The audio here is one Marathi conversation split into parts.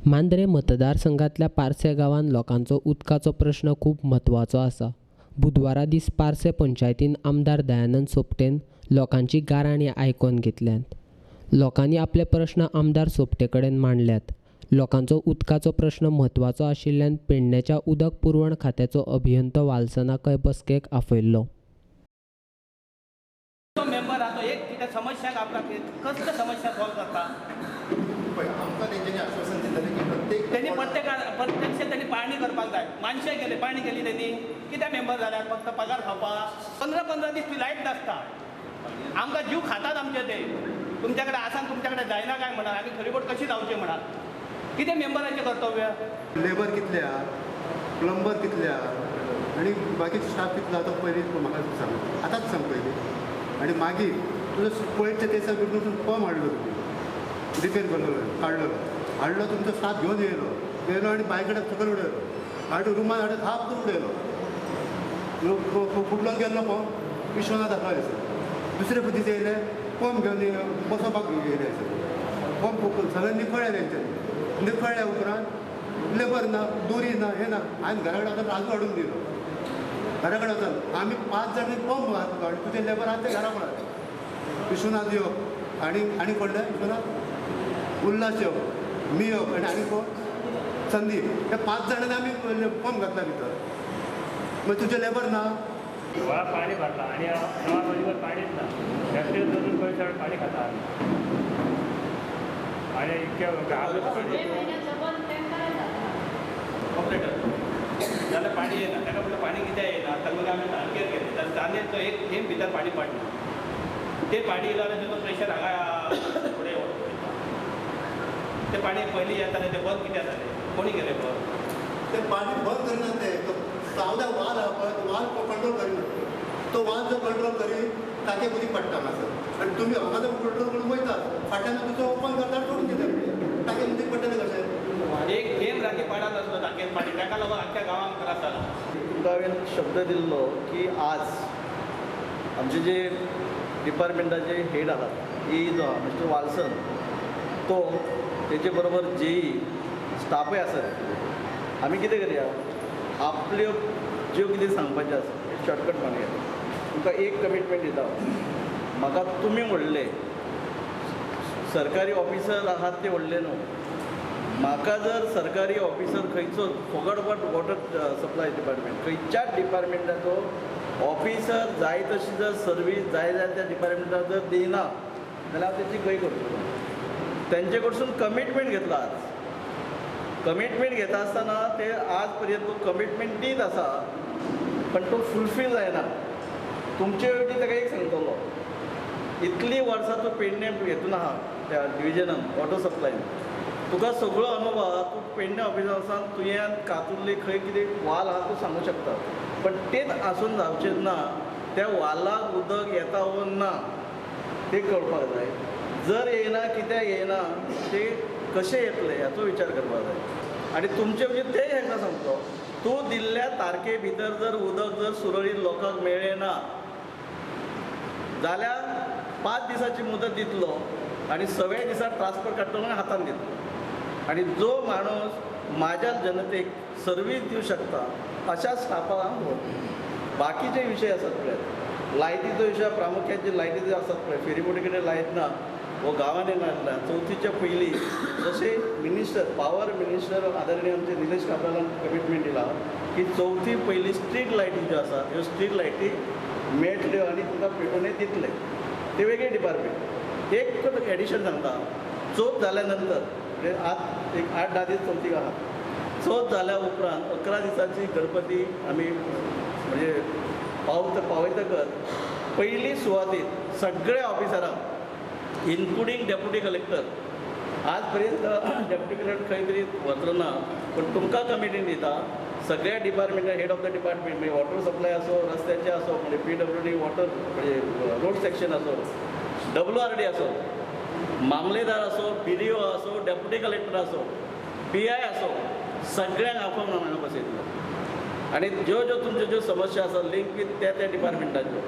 मांद्रे मतदारसंघातल्या पारसे गांवांत लोकांचो उदकाचो प्रश्न खूब म्हत्वाचो आसा. बुधवारा दीस पारसे पंचायतीन आमदार दयानंद सोपटेन लोकांची गाराणी आयकोन घेतल्यात. लोकांनी आपले प्रश्न आमदार सोपटे कडेन मांडल्यात. लोकांचो उदकाचो प्रश्न म्हत्वाचो आशिल्ल्यान पेडण्याच्या उदक पुरवण खात्याचो अभियंतो वाल्सनाकय बसकेक आपयल्लो. मेंबर आहा तो एक कितें समस्याक आपल्याक कसले समस्या सॉल्व करता. आमकां तेंच्यांनी आश्वासन दिलेलें की प्रत्यक्ष त्यांनी पाणी करपाक जाय. माणशे गेले पाणी केली त्यांनी कित्याक मेंबर जाल्यात फक्त पगार खावपाक. 15 दीस ती लायट नासता. आमकां जीव खातात आमचे ते. तुमच्या कडेन आसा तुमच्या कडेन जायना काय म्हणा आमी खरीबोट कशी जावची म्हणा. कितें मेंबराचें कर्तव्य. लेबर कितले आहा, प्लंबर कितले आहा आनी बाकीचो स्टाफ कितलो आहा तो पयलीं म्हाका सांग, आतांच सांग पयलीं. आनी मागीर तुजो पयरच्या दिसा भितर पंप हाडलो तुमी, रिपेर करलो हाडलो तुमचो स्टाफ घेवन येयलो आनी बाय कडेन सकयल उडयलो. हाडून रुमान हाडून थाप करून उडयलो. फुडलो गेल्लो पंप विश्वनाथ दाखलो आयसर. दुसरे दीस येयले पंप घेवन बसोवपाक येयले आयसर. पंप सगळें निखळ्ळे तेंच्यांनी. निखळ्ळ्या उपरांत लेबर ना, दोरी ना, हें ना. हांवें घरा कडेन राजू हाडून दिलो. घरा कडेन वचून आमी 5 जाण पंप आनी तुजे लेबर आहा ते घरा म्हणाले. विश्वनाथ यो आनी कोण विश्वनाथ उल्हास यो, मी यो आनी कोण संदीप. हे 5 जाणांनी आमी पंप घातला भितर. मागीर तुजे लेबर ना. व्हाळा पाणी भरला आणि नळामध्ये पाणीच ना. फॅक्टरी धरून पैसे पाणी खातात आणि इतक्या ऑपरेटर जाल्यार पाणी येना. ताका म्हणलें पाणी कित्याक येना. ताका मागीर आमी टांकेर गेले. तर टांकेरचो एक थेंब भितर पाणी पडना. ते पाणी येयलो जाल्यार तेजो प्रेशर हांगा फुडें वता. ते पाणी पयलीं येतालें ते बंद कित्याक जालें. कोणी केलें बंद. ते पाणी बंद करिना. ते सावदा वाल आहा पळय तो वाल कंट्रोल करिना. तो वाल जो कंट्रोल करी ताचे मदीं पडटा मातसो. आनी तुमी हांगा जर कंट्रोल करून वयता फाटल्यान तुजो ओपन करता सोडून दिता ताचे मदीं पडटलें कशें. एक थेंब राती पडत नासलो टांकेर पाणी. ताका लागून आख्ख्या गांवांक त्रास जाला. तुमकां हांवें शब्द दिल्लो की आज आमचे जे डिपार्टमेंटाचे हेड आहात ए जो आहा मिस्टर वाल्सन तो तेचे बरोबर जेई स्टाफय आसात. आमी कितें करया आपल्यो ज्यो कितें सांगपाचें आसा ते शॉर्टकट मारया. तुमकां एक कमिटमेंट दिता. म्हाका तुमी व्हडले सरकारी ऑफिसर आहात ते व्हडले न्हू. म्हाका जर सरकारी ऑफिसर खंयचो फॉगट वॉटर सप्लाय डिपार्टमेंट खंयच्याच डिपार्टमेंटाचो ऑफिसर जाय तशी जर सर्वीस जाय त्या डिपार्टमेंटाक जर दिना जाल्यार हांव तेची खंय करतलो. तेंचे कडसून कमिटमेंट घेतला आज. कमिटमेंट घेता आसतना ते आज पर्यंत कमिटमेंट दीत आसा पण तो फुलफील जायना. तुमचे वयल्यान ताका एक सांगतलो इतलीं वर्सां तूं पेडणे हेतून आहा त्या डिविजनान वॉटर सप्लायन तुका सगळो अनुभव आहा. तूं पेडणे ऑफिसान वचून तुवें कातुर्ली खंय कितें वाल आहा तूं सांगूं शकता. पण तेच आसून जावचें ना. त्या वालाक उदक येता वो ना ते कळपाक जाय. जर येयना कित्याक येयना ते कशें येतले हाचो विचार करपाक जाय. आनी तुमचे म्हणजे ते हाका सांगतो तूं दिल्ल्या तारखे भितर जर उदक जर सुरळीत लोकांक मेळ्ळें ना जाल्यार 5 दिसाची मुदत दितलो आनी 6व्या दिसा ट्रान्सफर काडटलो आनी हातान दितलो. आनी जो माणूस म्हाज्या जनतेक सर्वीस दिवं शकता अशा स्टाफाक हांव दवरतलो. बाकीचे विशय आसात पळय लायटीचो विशय प्रामुख्यान जे लायटीचे आसात पळय फेरीबोटी कडेन लायट ना वो गांवांनी नासला. 4थीच्या पयलीं जशें मिनिस्टर पावर मिनिस्टर आदरणीय आमचे निलेश काब्रालान कमिटमेंट दिला की 4थी पयलीं स्ट्रीट लायटी ज्यो आसा ह्यो स्ट्रीट लायटी मेळटल्यो आनी तुमकां पेटोवने दितले. ते वेगळे डिपार्टमेंट. एक एडिशन सांगता चवथ जाल्या नंतर आज एक 8-10 दीस चवथीक आहा. चवथ जाल्या उपरांत 11 दिसांची गणपती आमी म्हणजे पावयतकच पयली सुवातेर सगळ्या ऑफिसरांक इन्क्लुडींग डेप्युटी कलेक्टर आज पर्यंत डेप्युटी कलेक्टर खंय तरी वचलो ना पण तुमकां कमिटीन दिता सगळ्या डिपार्टमेंटा हेड ऑफ द डिपार्टमेंट म्हणजे वॉटर सप्लाय असो रस्त्याचे असो म्हणजे PWD वॉटर म्हणजे रोड सेक्शन असो WRD असो मामलेदार असो PDO असो डेप्युटी कलेक्टर असो PI असो सगळ्यांक आपोवन हांगा बसयतलो. आनी ज्यो तुमच्यो ज्यो समस्या आसा लिंक वीथ त्या डिपार्टमेंटाच्यो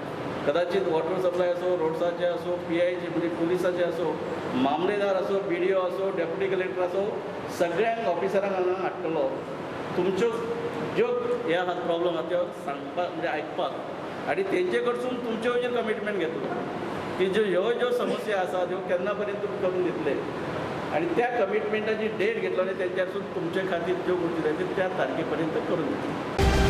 कदाचित वॉटर सप्लाय असो, रोड्साचे असो, PIचे म्हणजे पुलिसाचे असो, मामलेदार असो, BDO असो, डेप्युटी कलेक्टर असो, सगळ्यांक ऑफिसरांक हांगा हाडटलो. तुमच्यो ज्यो हे आहात प्रॉब्लम आहात त्यो सांगपाक म्हणजे आयकपाक आनी तेंचे कडसून तुमचे हाजेर कमिटमेंट घेतलो की ज्यो समस्या आसा त्यो केन्ना पर्यंत तुमी करून दितले आणि त्या कमिटमेंटाची डेट घेतलो आणि त्यांच्यापासून तुमच्या खातीर ज्यो गोष्टी जाय त्या तारखे पर्यंत करून दितले.